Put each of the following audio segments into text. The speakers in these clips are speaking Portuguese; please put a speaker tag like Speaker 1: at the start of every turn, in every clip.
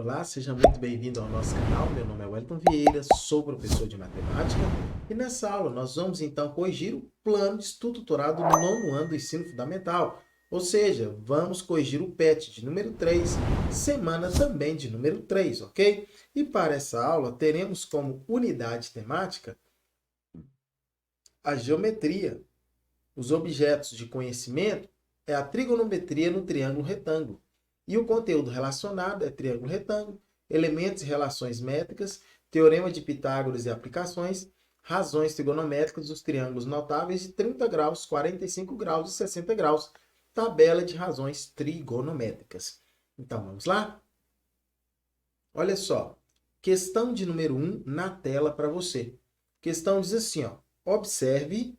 Speaker 1: Olá, seja muito bem-vindo ao nosso canal. Meu nome é Wellington Vieira, sou professor de matemática e nessa aula nós vamos então corrigir o plano de estudo tutorado do nono ano do ensino fundamental. Ou seja, vamos corrigir o PET de número 3, semana também de número 3, ok? E para essa aula teremos como unidade temática a geometria. Os objetos de conhecimento é a trigonometria no triângulo retângulo. E o conteúdo relacionado é triângulo retângulo, elementos e relações métricas, teorema de Pitágoras e aplicações, razões trigonométricas dos triângulos notáveis de 30 graus, 45 graus e 60 graus, tabela de razões trigonométricas. Então, vamos lá? Olha só, questão de número 1 na tela para você. Questão diz assim, ó, observe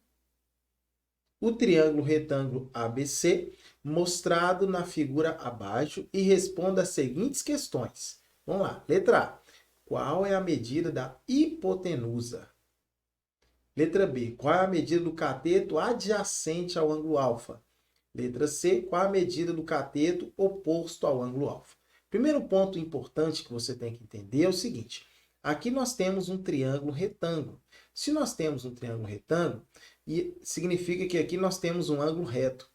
Speaker 1: o triângulo retângulo ABC mostrado na figura abaixo e responda as seguintes questões. Vamos lá. Letra A. Qual é a medida da hipotenusa? Letra B. Qual é a medida do cateto adjacente ao ângulo alfa? Letra C. Qual é a medida do cateto oposto ao ângulo alfa? Primeiro ponto importante que você tem que entender é o seguinte. Aqui nós temos um triângulo retângulo. Se nós temos um triângulo retângulo, significa que aqui nós temos um ângulo reto.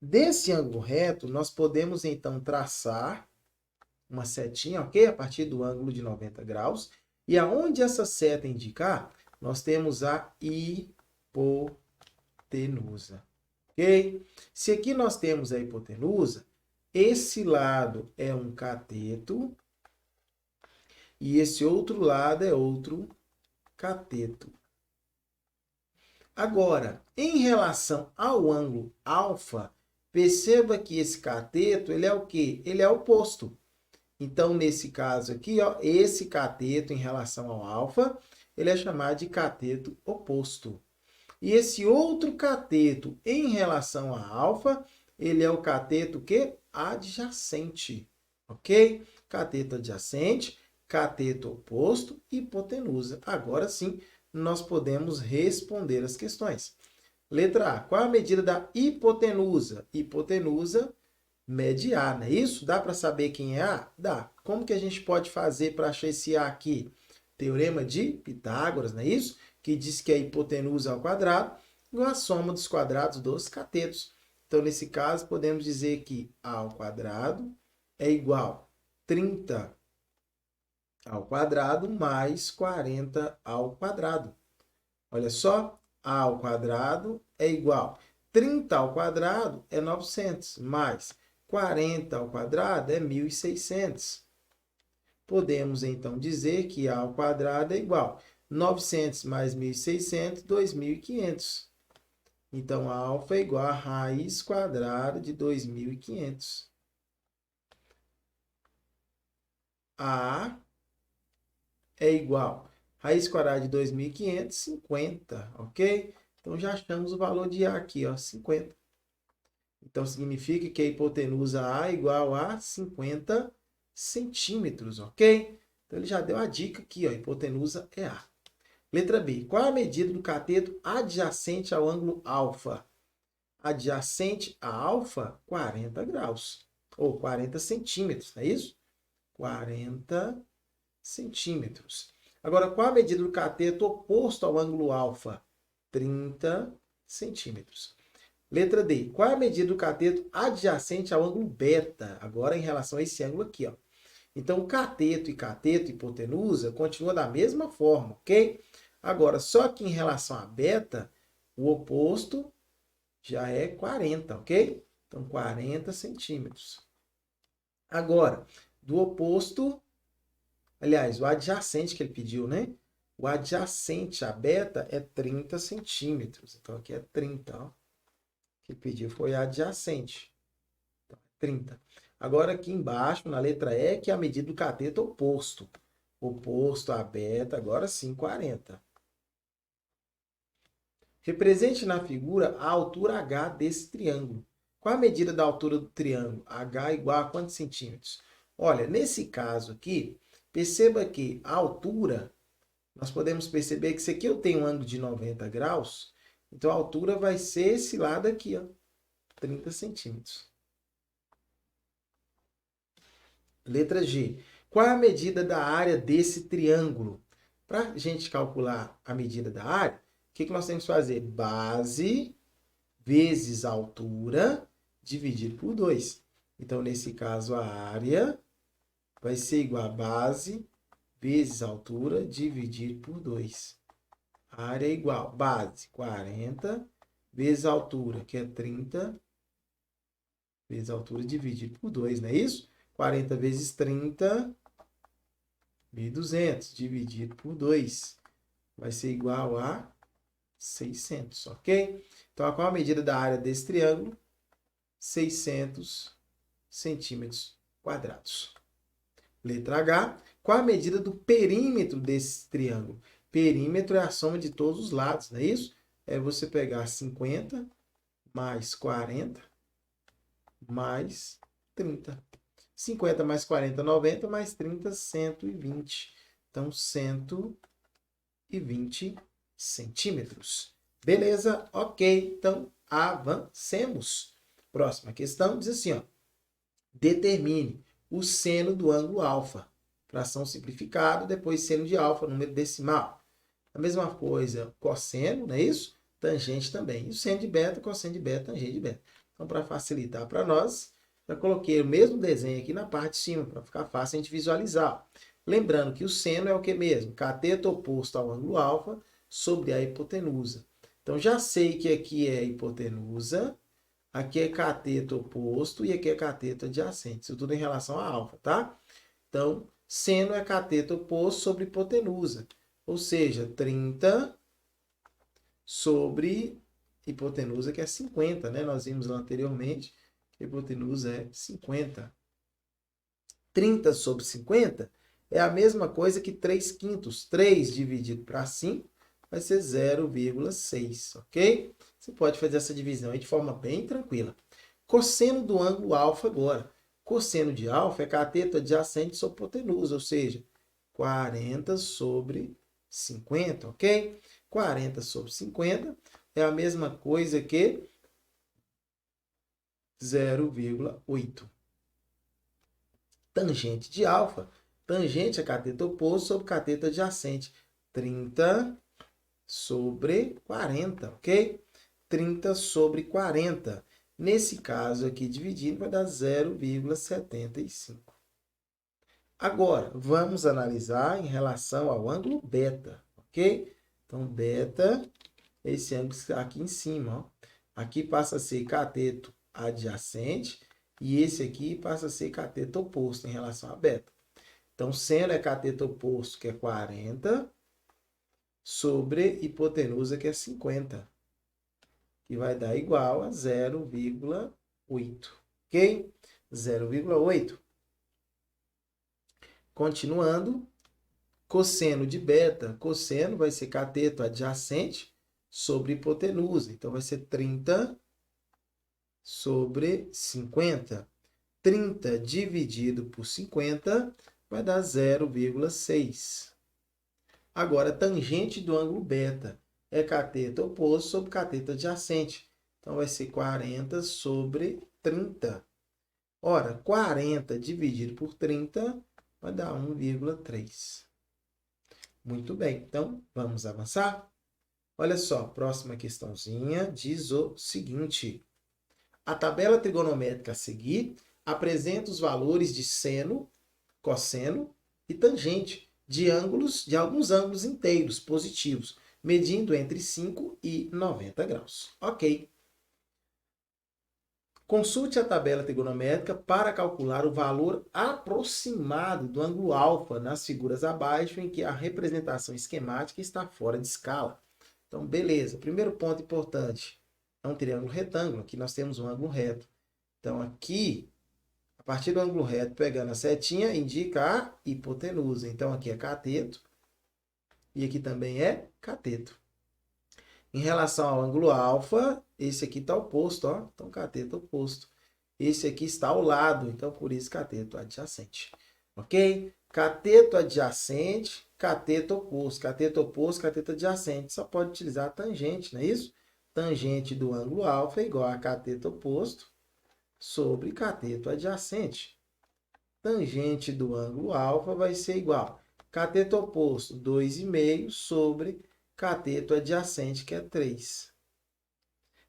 Speaker 1: Desse ângulo reto, nós podemos então traçar uma setinha, ok? A partir do ângulo de 90 graus. E aonde essa seta indicar, nós temos a hipotenusa, ok? Se aqui nós temos a hipotenusa, esse lado é um cateto e esse outro lado é outro cateto. Agora, em relação ao ângulo alfa, perceba que esse cateto, ele é o quê? Ele é oposto. Então, nesse caso aqui, ó, esse cateto em relação ao alfa, ele é chamado de cateto oposto. E esse outro cateto em relação a alfa, ele é o cateto que? Adjacente. Ok? Cateto adjacente, cateto oposto, hipotenusa. Agora sim, nós podemos responder as questões. Letra A. Qual a medida da hipotenusa? Hipotenusa mede A, não é isso? Dá para saber quem é A? Dá. Como que a gente pode fazer para achar esse A aqui? Teorema de Pitágoras, não é isso? Que diz que a hipotenusa ao quadrado igual a soma dos quadrados dos catetos. Então, nesse caso, podemos dizer que A ao quadrado é igual a 30 ao quadrado mais 40 ao quadrado. Olha só, A ao quadrado é igual a 30 ao quadrado é 900, mais 40 ao quadrado é 1.600. Podemos, então, dizer que A ao quadrado é igual a 900 mais 1.600, 2.500. Então, a alfa é igual a raiz quadrada de 2.500. A é igual a raiz quadrada de 2.500, 50, ok? Então, já achamos o valor de A aqui, ó, 50. Então, significa que a hipotenusa A é igual a 50 centímetros, ok? Então, ele já deu a dica aqui, ó, a hipotenusa é A. Letra B. Qual a medida do cateto adjacente ao ângulo alfa? Adjacente a alfa, 40 graus. Ou 40 centímetros, não é isso? 40 centímetros. Agora, qual a medida do cateto oposto ao ângulo alfa? 30 centímetros. Letra D. Qual é a medida do cateto adjacente ao ângulo beta? Agora, em relação a esse ângulo aqui, ó. Então, cateto, hipotenusa, continua da mesma forma, ok? Agora, só que em relação a beta, o oposto já é 40, ok? Então, 40 centímetros. Agora, do oposto, aliás, o adjacente que ele pediu, né? O adjacente a beta é 30 centímetros. Então, aqui é 30, ó. O que ele pediu foi adjacente. Então, 30. Agora, aqui embaixo, na letra E, que é a medida do cateto oposto. Oposto a beta, agora sim, 40. Represente na figura a altura H desse triângulo. Qual a medida da altura do triângulo? H igual a quantos centímetros? Olha, nesse caso aqui, perceba que a altura, nós podemos perceber que se aqui eu tenho um ângulo de 90 graus, então a altura vai ser esse lado aqui, ó, 30 centímetros. Letra G. Qual é a medida da área desse triângulo? Para a gente calcular a medida da área, o que nós temos que fazer? Base vezes altura dividido por 2. Então, nesse caso, a área vai ser igual a base vezes altura dividido por 2. A área é igual, base, 40, vezes altura, que é 30, vezes altura dividido por 2, não é isso? 40 vezes 30, 1.200, dividido por 2. Vai ser igual a 600, ok? Então, qual a medida da área desse triângulo? 600 centímetros quadrados. Letra H. Qual a medida do perímetro desse triângulo? Perímetro é a soma de todos os lados, não é isso? É você pegar 50 mais 40 mais 30. 50 mais 40, 90, mais 30, 120. Então, 120 centímetros. Beleza? Ok. Então, avancemos. Próxima questão diz assim, ó. Determine o seno do ângulo alfa. Fração simplificada, depois seno de alfa, número decimal. A mesma coisa, cosseno, não é isso? Tangente também. E o seno de beta, cosseno de beta, tangente de beta. Então, para facilitar para nós, eu coloquei o mesmo desenho aqui na parte de cima, para ficar fácil a gente visualizar. Lembrando que o seno é o que mesmo? Cateto oposto ao ângulo alfa sobre a hipotenusa. Então, já sei que aqui é hipotenusa, aqui é cateto oposto e aqui é cateto adjacente. Isso tudo em relação a alfa, tá? Então, seno é cateto oposto sobre hipotenusa. Ou seja, 30 sobre hipotenusa, que é 50, né? Nós vimos lá anteriormente que a hipotenusa é 50. 30 sobre 50 é a mesma coisa que 3 quintos. 3 dividido para 5 vai ser 0,6, ok? Você pode fazer essa divisão aí de forma bem tranquila. Cosseno do ângulo alfa agora. Cosseno de alfa é cateto adjacente sobre hipotenusa, ou seja, 40 sobre 50, ok? 40 sobre 50 é a mesma coisa que 0,8. Tangente de alfa. Tangente é cateto oposto sobre cateto adjacente. 30 sobre 40, ok? 30 sobre 40. Nesse caso aqui, dividindo, vai dar 0,75. Agora, vamos analisar em relação ao ângulo beta, ok? Então, beta é esse ângulo que está aqui em cima, ó. Aqui passa a ser cateto adjacente e esse aqui passa a ser cateto oposto em relação a beta. Então, seno é cateto oposto, que é 40, sobre hipotenusa, que é 50. Que vai dar igual a 0,8, ok? 0,8. Continuando, cosseno de beta, cosseno vai ser cateto adjacente sobre hipotenusa. Então, vai ser 30 sobre 50. 30 dividido por 50 vai dar 0,6. Agora, tangente do ângulo beta é cateto oposto sobre cateto adjacente. Então, vai ser 40 sobre 30. Ora, 40 dividido por 30 vai dar 1,3. Muito bem, então vamos avançar? Olha só, próxima questãozinha diz o seguinte. A tabela trigonométrica a seguir apresenta os valores de seno, cosseno e tangente de alguns ângulos inteiros positivos, medindo entre 5 e 90 graus. Ok. Consulte a tabela trigonométrica para calcular o valor aproximado do ângulo alfa nas figuras abaixo em que a representação esquemática está fora de escala. Então, beleza. Primeiro ponto importante é um triângulo retângulo. Aqui nós temos um ângulo reto. Então, aqui, a partir do ângulo reto, pegando a setinha, indica a hipotenusa. Então, aqui é cateto e aqui também é cateto. Em relação ao ângulo alfa, esse aqui está oposto, ó. Então, cateto oposto. Esse aqui está ao lado, então por isso cateto adjacente. Ok? Cateto adjacente, cateto oposto. Cateto oposto, cateto adjacente. Só pode utilizar a tangente, não é isso? Tangente do ângulo alfa é igual a cateto oposto sobre cateto adjacente. tangente do ângulo alfa vai ser igual a cateto oposto 2,5 sobre cateto adjacente, que é 3.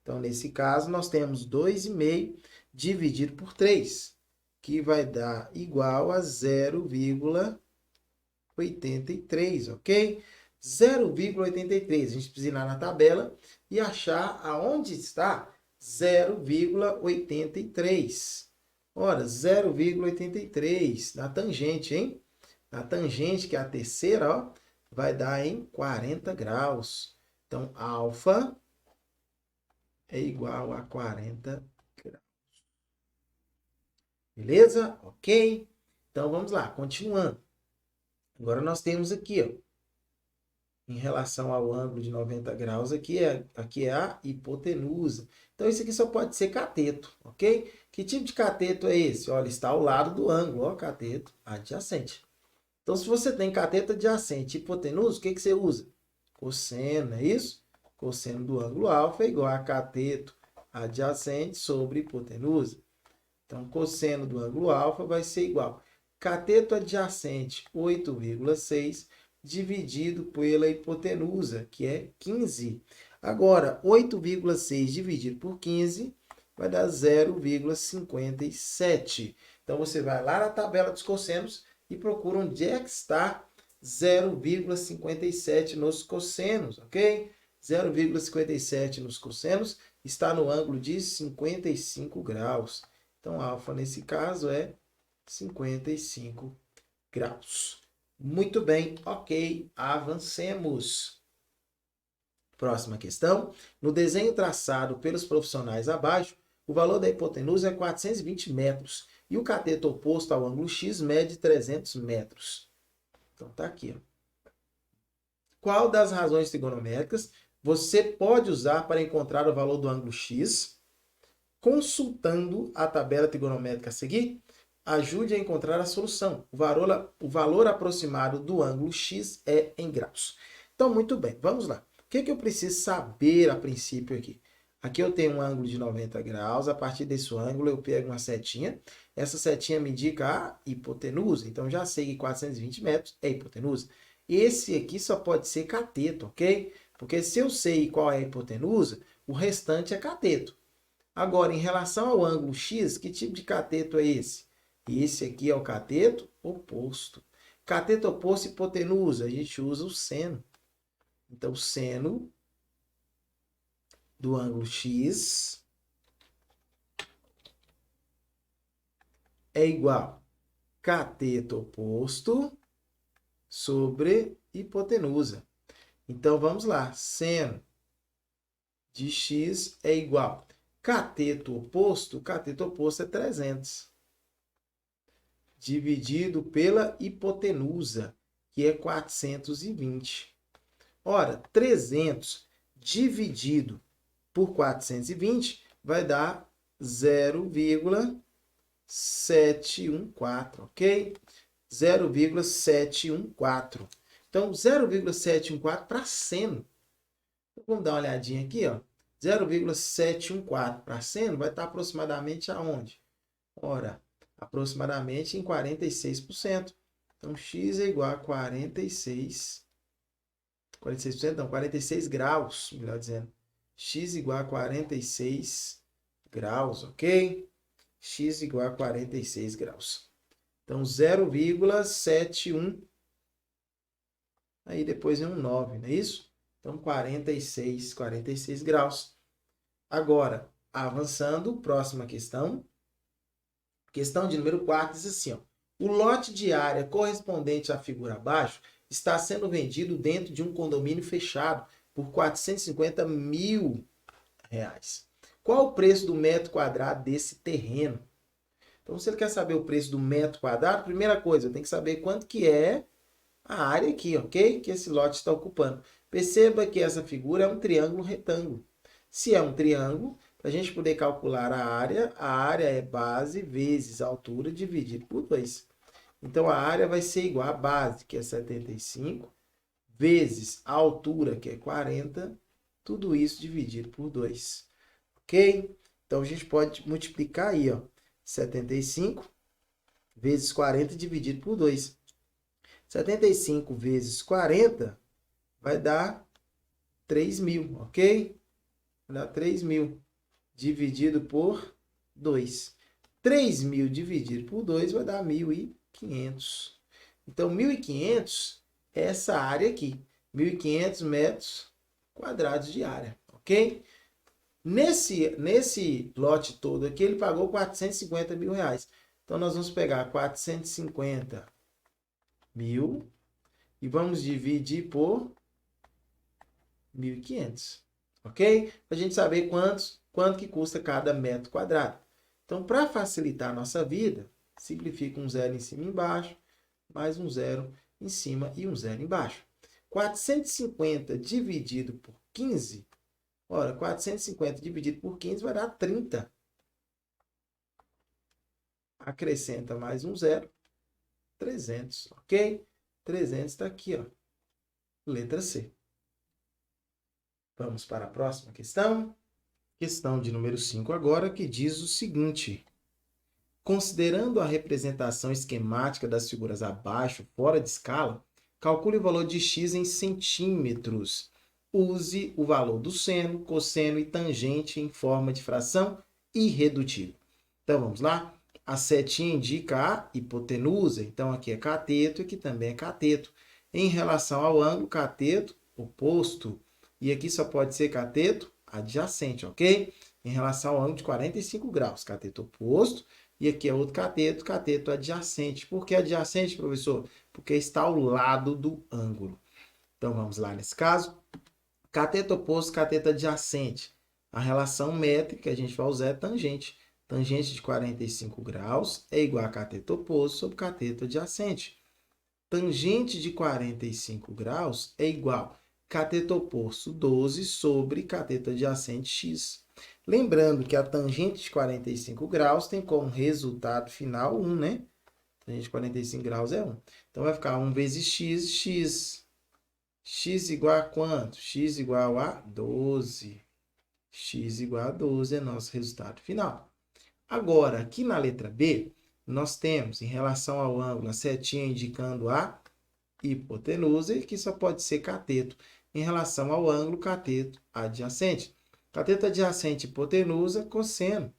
Speaker 1: Então, nesse caso, nós temos 2,5 dividido por 3, que vai dar igual a 0,83, ok? 0,83. A gente precisa ir lá na tabela e achar aonde está 0,83. Ora, 0,83 na tangente, hein? Na tangente, que é a terceira, ó, vai dar em 40 graus. Então, alfa é igual a 40 graus. Beleza? Ok? Então, vamos lá, continuando. Agora, nós temos aqui, ó, em relação ao ângulo de 90 graus, aqui é a hipotenusa. Então, isso aqui só pode ser cateto, ok? Que tipo de cateto é esse? Olha, está ao lado do ângulo, ó, cateto adjacente. Então, se você tem cateto adjacente e hipotenusa, o que você usa? Cosseno, é isso? Cosseno do ângulo alfa é igual a cateto adjacente sobre hipotenusa. Então, cosseno do ângulo alfa vai ser igual a cateto adjacente 8,6 dividido pela hipotenusa, que é 15. Agora, 8,6 dividido por 15 vai dar 0,57. Então, você vai lá na tabela dos cossenos e procura onde é que está 0,57 nos cossenos, ok? 0,57 nos cossenos está no ângulo de 55 graus. Então, alfa, nesse caso, é 55 graus. Muito bem, ok, avancemos. Próxima questão. No desenho traçado pelos profissionais abaixo, o valor da hipotenusa é 420 metros e o cateto oposto ao ângulo X mede 300 metros. Então, tá aqui, ó. Qual das razões trigonométricas você pode usar para encontrar o valor do ângulo X? Consultando a tabela trigonométrica a seguir, ajude a encontrar a solução. O valor aproximado do ângulo X é em graus. Então, muito bem, vamos lá. O que eu preciso saber a princípio aqui? Aqui eu tenho um ângulo de 90 graus, a partir desse ângulo eu pego uma setinha, essa setinha me indica a hipotenusa, então já sei que 420 metros é hipotenusa. Esse aqui só pode ser cateto, ok? Porque se eu sei qual é a hipotenusa, o restante é cateto. Agora, em relação ao ângulo X, que tipo de cateto é esse? Esse aqui é o cateto oposto. Cateto oposto e hipotenusa, a gente usa o seno. Então, seno do ângulo X é igual a cateto oposto sobre hipotenusa. Então, vamos lá. Seno de X é igual a cateto oposto é 300. Dividido pela hipotenusa, que é 420. Ora, 300 dividido por 420 vai dar 0,714, ok? 0,714. Então, 0,714 para seno. Vamos dar uma olhadinha aqui, ó. 0,714 para seno vai estar aproximadamente aonde? Ora, aproximadamente em 46%. Então, x é igual a 46% não, 46 graus, melhor dizendo. X igual a 46 graus, ok? X igual a 46 graus. Então, 0,71. Aí depois vem um 9, não é isso? Então, 46 graus. Agora, avançando, próxima questão. Questão de número 4 diz assim, ó, o lote de área correspondente à figura abaixo está sendo vendido dentro de um condomínio fechado por R$450 mil. Qual o preço do metro quadrado desse terreno? Então, se ele quer saber o preço do metro quadrado, primeira coisa, eu tenho que saber quanto que é a área aqui, ok? Que esse lote está ocupando. Perceba que essa figura é um triângulo retângulo. Se é um triângulo, para a gente poder calcular a área é base vezes a altura dividido por 2. Então, a área vai ser igual a base, que é 75, vezes a altura, que é 40, tudo isso dividido por 2. Ok? Então, a gente pode multiplicar aí, ó, 75 vezes 40 dividido por 2. 75 vezes 40 vai dar 3.000, ok? Vai dar 3.000 dividido por 2. 3.000 dividido por 2 vai dar 1.500. Então, 1.500 é essa área aqui. 1.500 metros quadrados de área, ok? Nesse lote todo aqui, ele pagou 450 mil reais. Então, nós vamos pegar 450 mil e vamos dividir por 1.500, ok? Para a gente saber quanto que custa cada metro quadrado. Então, para facilitar a nossa vida, simplifica um zero em cima e embaixo, mais um zero em cima e um zero embaixo. 450 dividido por 15, ora, 450 dividido por 15 vai dar 30. Acrescenta mais um zero, 300, ok? 300 está aqui, ó, letra C. Vamos para a próxima questão. Questão de número 5 agora, que diz o seguinte. Considerando a representação esquemática das figuras abaixo, fora de escala, calcule o valor de x em centímetros. Use o valor do seno, cosseno e tangente em forma de fração irredutível. Então, vamos lá? A setinha indica a hipotenusa. Então, aqui é cateto e aqui também é cateto. Em relação ao ângulo, cateto oposto. E aqui só pode ser cateto adjacente, ok? Em relação ao ângulo de 45 graus, cateto oposto. E aqui é outro cateto, cateto adjacente. Por que adjacente, professor? Porque está ao lado do ângulo. Então, vamos lá nesse caso. Cateto oposto, cateto adjacente. A relação métrica que a gente vai usar é tangente. Tangente de 45 graus é igual a cateto oposto sobre cateto adjacente. Tangente de 45 graus é igual a cateto oposto 12 sobre cateto adjacente x. Lembrando que a tangente de 45 graus tem como resultado final 1, né? Tangente de 45 graus é 1. Então, vai ficar 1 vezes x. X igual a quanto? X igual a 12. X igual a 12 é nosso resultado final. Agora, aqui na letra B, nós temos, em relação ao ângulo, a setinha indicando a hipotenusa, e que só pode ser cateto. Em relação ao ângulo, cateto adjacente. Cateto adjacente, hipotenusa, cosseno.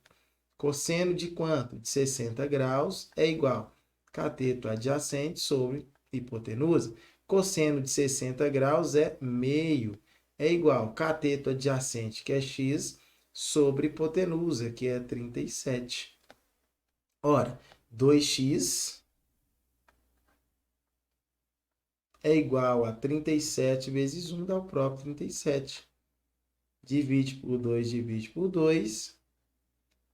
Speaker 1: Cosseno de quanto? De 60 graus é igual a cateto adjacente sobre hipotenusa. Cosseno de 60 graus é meio. É igual a cateto adjacente, que é x, sobre hipotenusa, que é 37. Ora, 2x é igual a 37 vezes 1, dá o próprio 37. Divide por 2, divide por 2.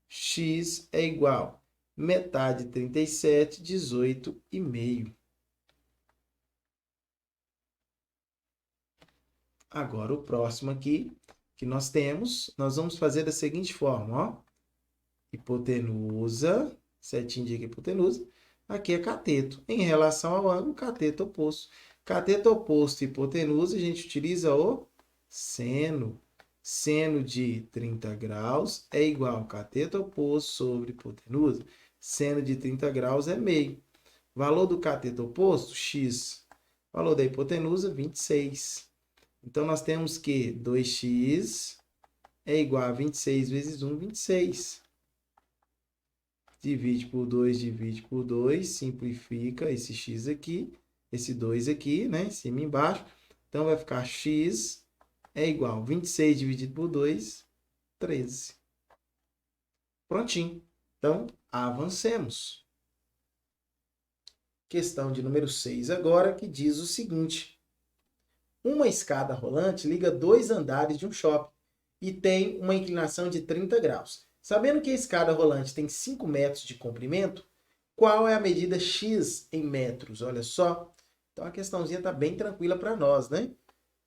Speaker 1: X é igual a metade de 37, 18,5. Agora, o próximo aqui que nós temos, nós vamos fazer da seguinte forma, ó. Hipotenusa, setinha indica hipotenusa. Aqui é cateto. Em relação ao ângulo, cateto oposto. Cateto oposto e hipotenusa, a gente utiliza o seno. Seno de 30 graus é igual a cateto oposto sobre hipotenusa. Seno de 30 graus é meio. Valor do cateto oposto, x. Valor da hipotenusa, 26. Então, nós temos que 2x é igual a 26 vezes 1, 26. Divide por 2, divide por 2, simplifica esse x aqui, esse 2 aqui, né, em cima e embaixo. Então, vai ficar x é igual a 26 dividido por 2, 13. Prontinho. Então, avancemos. Questão de número 6 agora, que diz o seguinte. Uma escada rolante liga 2 andares de um shopping e tem uma inclinação de 30 graus. Sabendo que a escada rolante tem 5 metros de comprimento, qual é a medida x em metros? Olha só. Então, a questãozinha está bem tranquila para nós, né?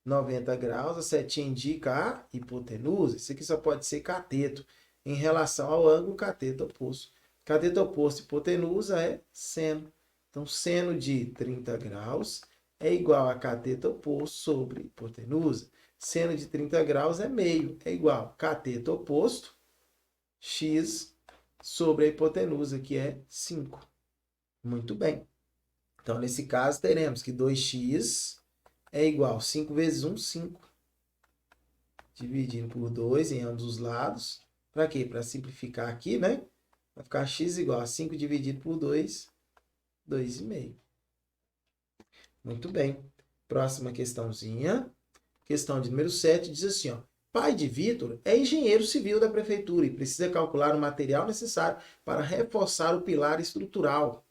Speaker 1: 90 graus, a setinha indica a hipotenusa. Isso aqui só pode ser cateto. Em relação ao ângulo, cateto oposto. Cateto oposto, hipotenusa, é seno. Então, seno de 30 graus é igual a cateto oposto sobre hipotenusa. Seno de 30 graus é meio. É igual a cateto oposto, x, sobre a hipotenusa, que é 5. Muito bem. Então, nesse caso, teremos que 2x é igual a 5 vezes 1, 5. Dividindo por 2 em ambos os lados. Para quê? Para simplificar aqui, né? Vai ficar x igual a 5 dividido por 2, 2,5. Muito bem. Próxima questãozinha. Questão de número 7 diz assim, ó. Pai de Vitor é engenheiro civil da prefeitura e precisa calcular o material necessário para reforçar o pilar estrutural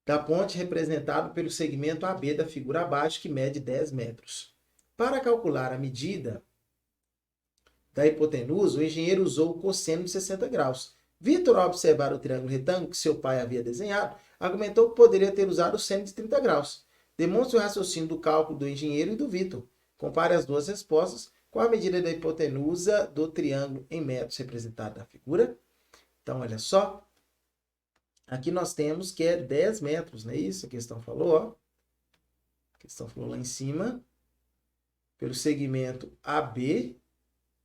Speaker 1: da ponte representado pelo segmento AB da figura abaixo, que mede 10 metros. Para calcular a medida da hipotenusa, o engenheiro usou o cosseno de 60 graus. Vitor, ao observar o triângulo retângulo que seu pai havia desenhado, argumentou que poderia ter usado o seno de 30 graus. Demonstre o raciocínio do cálculo do engenheiro e do Vitor. Compare as duas respostas com a medida da hipotenusa do triângulo em metros representado na figura. Então, olha só. Aqui nós temos que é 10 metros, não é isso? A questão falou, ó. A questão falou lá em cima. Pelo segmento AB,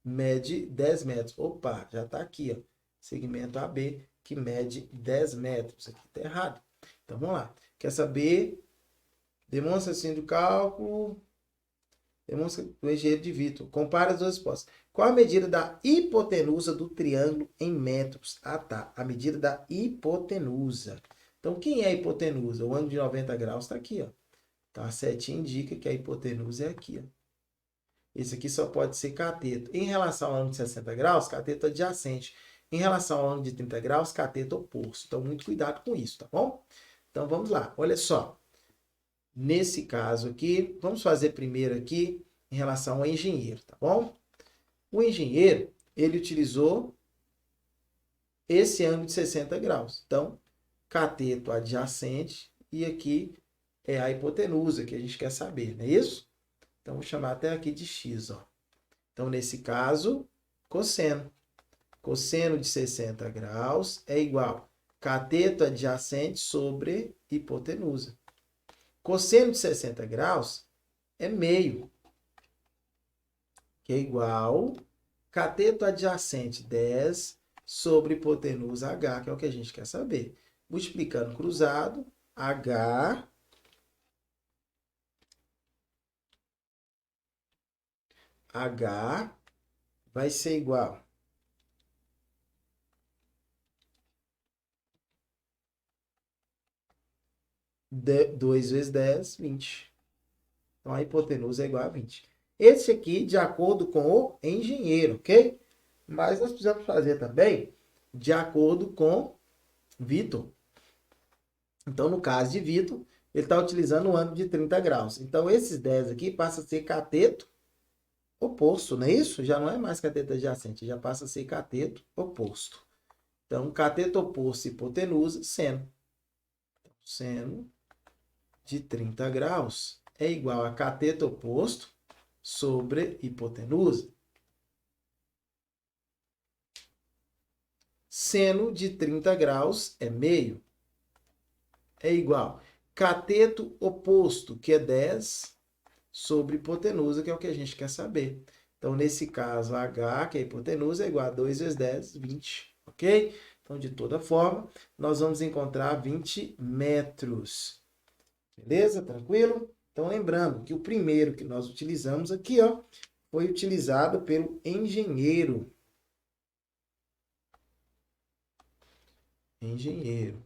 Speaker 1: mede 10 metros. Opa, já está aqui, ó. Segmento AB, que mede 10 metros. Aqui está errado. Então, vamos lá. Quer saber? Demonstra assim do cálculo. Demonstra o engenheiro de Vitor. Compara as duas respostas. Qual a medida da hipotenusa do triângulo em metros? Ah, tá. A medida da hipotenusa. Então, quem é a hipotenusa? O ângulo de 90 graus está aqui, ó. Então, a setinha indica que a hipotenusa é aqui, ó. Esse aqui só pode ser cateto. Em relação ao ângulo de 60 graus, cateto adjacente. Em relação ao ângulo de 30 graus, cateto oposto. Então, muito cuidado com isso, tá bom? Então, vamos lá. Olha só. Nesse caso aqui, vamos fazer primeiro aqui em relação ao engenheiro, tá bom? O engenheiro, ele utilizou esse ângulo de 60 graus. Então, cateto adjacente e aqui é a hipotenusa que a gente quer saber, não é isso? Então, vou chamar até aqui de x, ó. Então, nesse caso, cosseno. Cosseno de 60 graus é igual a cateto adjacente sobre hipotenusa. Cosseno de 60 graus é meio, que é igual cateto adjacente 10 sobre hipotenusa H, que é o que a gente quer saber. Multiplicando cruzado, H vai ser igual a 2 vezes 10, 20. Então, a hipotenusa é igual a 20. Esse aqui, de acordo com o engenheiro, ok? Mas nós precisamos fazer também de acordo com Vitor. Então, no caso de Vitor, ele está utilizando um ângulo de 30 graus. Então, esses 10 aqui passa a ser cateto oposto, não é isso? Já não é mais cateto adjacente, já passa a ser cateto oposto. Então, cateto oposto, hipotenusa, seno. Seno de 30 graus é igual a cateto oposto sobre hipotenusa. Seno de 30 graus é meio. É igual a cateto oposto, que é 10, sobre hipotenusa, que é o que a gente quer saber. Então, nesse caso, H, que é a hipotenusa, é igual a 2 vezes 10, 20. Ok? Então, de toda forma, nós vamos encontrar 20 metros. Beleza? Tranquilo? Então, lembrando que o primeiro que nós utilizamos aqui, ó, foi utilizado pelo engenheiro. Engenheiro.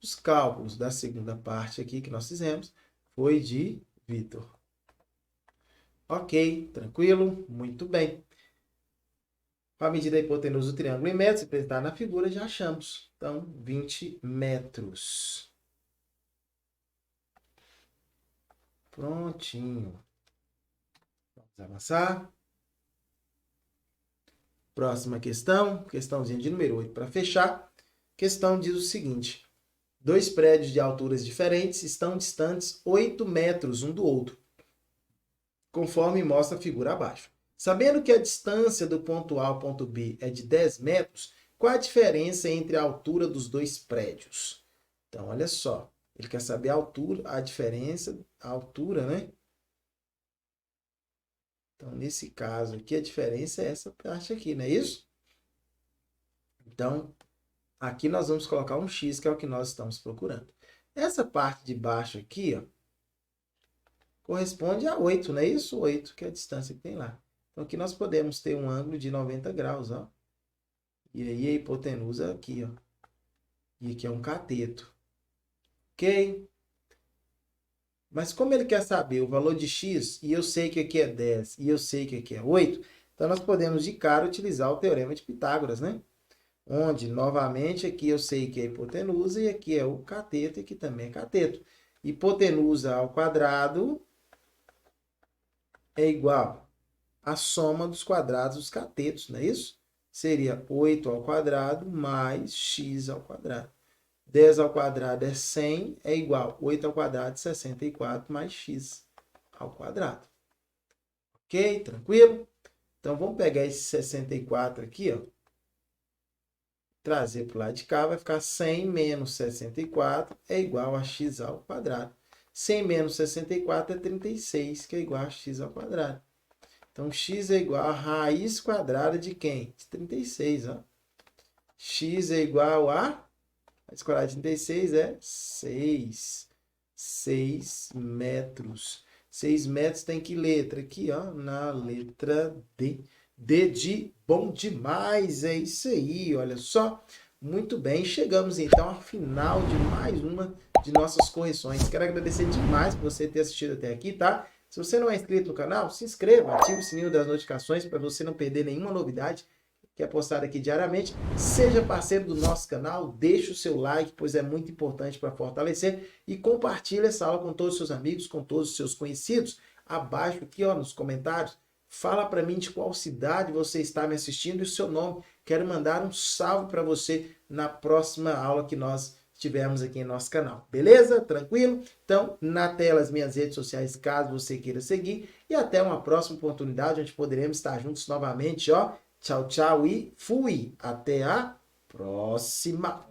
Speaker 1: Os cálculos da segunda parte aqui que nós fizemos foi de Vitor. Ok, tranquilo? Muito bem. A medida da hipotenusa do triângulo em metros, representada na figura, já achamos. Então, 20 metros. Prontinho. Vamos avançar. Próxima questão, questãozinha de número 8 para fechar. A questão diz o seguinte: dois prédios de alturas diferentes estão distantes 8 metros um do outro, conforme mostra a figura abaixo. Sabendo que a distância do ponto A ao ponto B é de 10 metros, qual a diferença entre a altura dos dois prédios? Então, olha só. Ele quer saber a altura, a diferença, a altura, né? Então, nesse caso aqui, a diferença é essa parte aqui, não é isso? Então, aqui nós vamos colocar um x, que é o que nós estamos procurando. Essa parte de baixo aqui, ó, corresponde a 8, não é isso? 8, que é a distância que tem lá. Então, aqui nós podemos ter um ângulo de 90 graus, ó. E aí a hipotenusa aqui, ó. E aqui é um cateto. Ok? Mas como ele quer saber o valor de x, e eu sei que aqui é 10, e eu sei que aqui é 8, então nós podemos de cara utilizar o teorema de Pitágoras, né? Onde, novamente, aqui eu sei que é hipotenusa, e aqui é o cateto, e aqui também é cateto. Hipotenusa ao quadrado é igual à soma dos quadrados dos catetos, não é isso? Seria 8 ao quadrado mais x ao quadrado. 10 ao quadrado é 100, é igual a 8 ao quadrado, 64, mais x ao quadrado. Ok? Tranquilo? Então, vamos pegar esse 64 aqui, ó. Trazer para o lado de cá, vai ficar 100 menos 64 é igual a x ao quadrado. 100 menos 64 é 36, que é igual a x ao quadrado. Então, x é igual a raiz quadrada de quem? De 36, ó. X é igual a... Raiz quadrada de 36 é 6. 6 metros. 6 metros tem que letra? Aqui, ó, na letra D. D de bom demais. É isso aí, olha só. Muito bem, chegamos então ao final de mais uma de nossas correções. Quero agradecer demais por você ter assistido até aqui, tá? Se você não é inscrito no canal, se inscreva, ative o sininho das notificações para você não perder nenhuma novidade que é postado aqui diariamente. Seja parceiro do nosso canal, deixe o seu like, pois é muito importante para fortalecer, e compartilhe essa aula com todos os seus amigos, com todos os seus conhecidos. Abaixo aqui, ó, nos comentários, fala para mim de qual cidade você está me assistindo e o seu nome. Quero mandar um salve para você na próxima aula que nós tivermos aqui em nosso canal. Beleza? Tranquilo? Então, na tela as minhas redes sociais, caso você queira seguir, e até uma próxima oportunidade, onde poderemos estar juntos novamente, ó. Tchau, tchau e fui! Até a próxima!